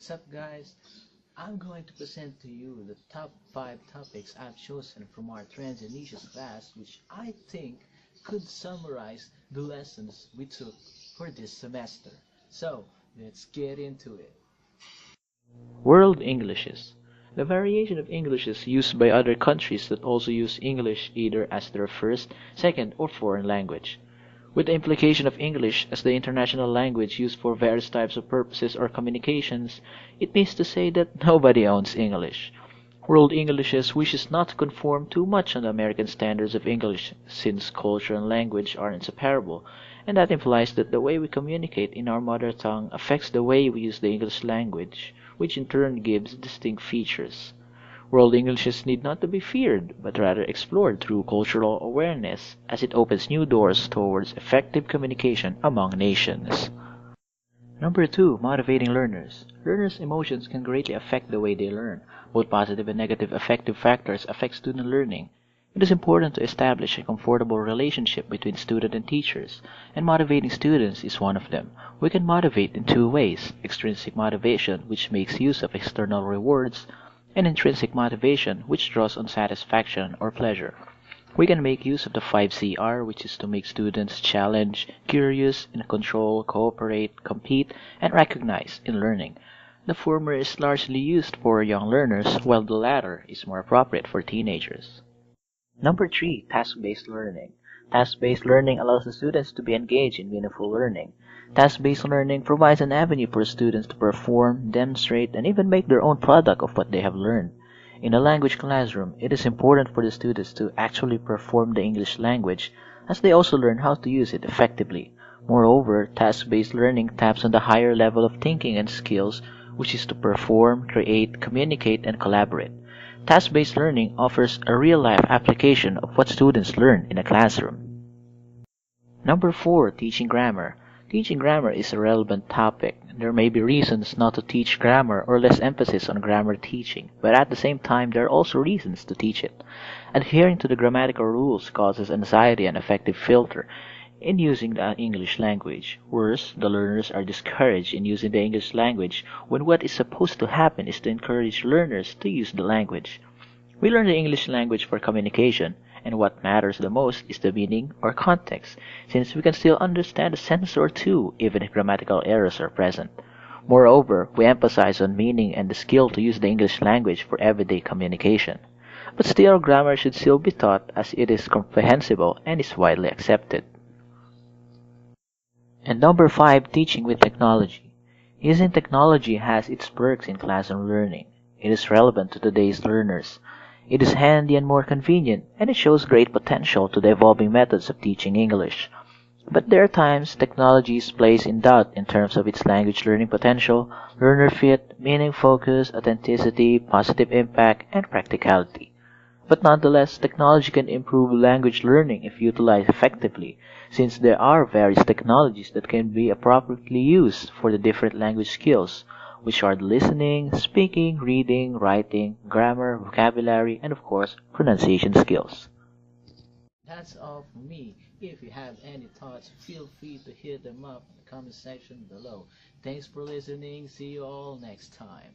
What's up, guys? I'm going to present to you the top 5 topics I've chosen from our Trends and Niches class, which I think could summarize the lessons we took for this semester. So, let's get into it. World Englishes. The variation of Englishes used by other countries that also use English either as their first, second, or foreign language. With the implication of English as the international language used for various types of purposes or communications, it means to say that nobody owns English. World Englishes wishes not to conform too much on the American standards of English, since culture and language are inseparable, and that implies that the way we communicate in our mother tongue affects the way we use the English language, which in turn gives distinct features. World Englishes need not to be feared, but rather explored through cultural awareness, as it opens new doors towards effective communication among nations. Number 2, motivating learners. Learners' emotions can greatly affect the way they learn. Both positive and negative affective factors affect student learning. It is important to establish a comfortable relationship between student and teachers, and motivating students is one of them. We can motivate in two ways: extrinsic motivation, which makes use of external rewards, and intrinsic motivation, which draws on satisfaction or pleasure. We can make use of the 5CR, which is to make students challenge, curious, and control, cooperate, compete, and recognize in learning. The former is largely used for young learners, while the latter is more appropriate for teenagers. Number 3, task-based learning. Task-based learning allows the students to be engaged in meaningful learning. Task-based learning provides an avenue for students to perform, demonstrate, and even make their own product of what they have learned. In a language classroom, it is important for the students to actually perform the English language, as they also learn how to use it effectively. Moreover, task-based learning taps on the higher level of thinking and skills, which is to perform, create, communicate, and collaborate. Task-based learning offers a real-life application of what students learn in a classroom. Number 4, teaching grammar. Teaching grammar is a relevant topic. There may be reasons not to teach grammar or less emphasis on grammar teaching, but at the same time there are also reasons to teach it. Adhering to the grammatical rules causes anxiety and affective filter in using the English language. Worse, the learners are discouraged in using the English language when what is supposed to happen is to encourage learners to use the language. We learn the English language for communication, and what matters the most is the meaning or context, since we can still understand a sentence or two even if grammatical errors are present. Moreover, we emphasize on meaning and the skill to use the English language for everyday communication. But still, grammar should still be taught as it is comprehensible and is widely accepted. And number 5, teaching with technology. Using technology has its perks in classroom learning. It is relevant to today's learners. It is handy and more convenient, and it shows great potential to the evolving methods of teaching English. But there are times technology is placed in doubt in terms of its language learning potential, learner fit, meaning focus, authenticity, positive impact, and practicality. But nonetheless, technology can improve language learning if utilized effectively, since there are various technologies that can be appropriately used for the different language skills, which are the listening, speaking, reading, writing, grammar, vocabulary, and of course, pronunciation skills. That's all for me. If you have any thoughts, feel free to hit them up in the comment section below. Thanks for listening. See you all next time.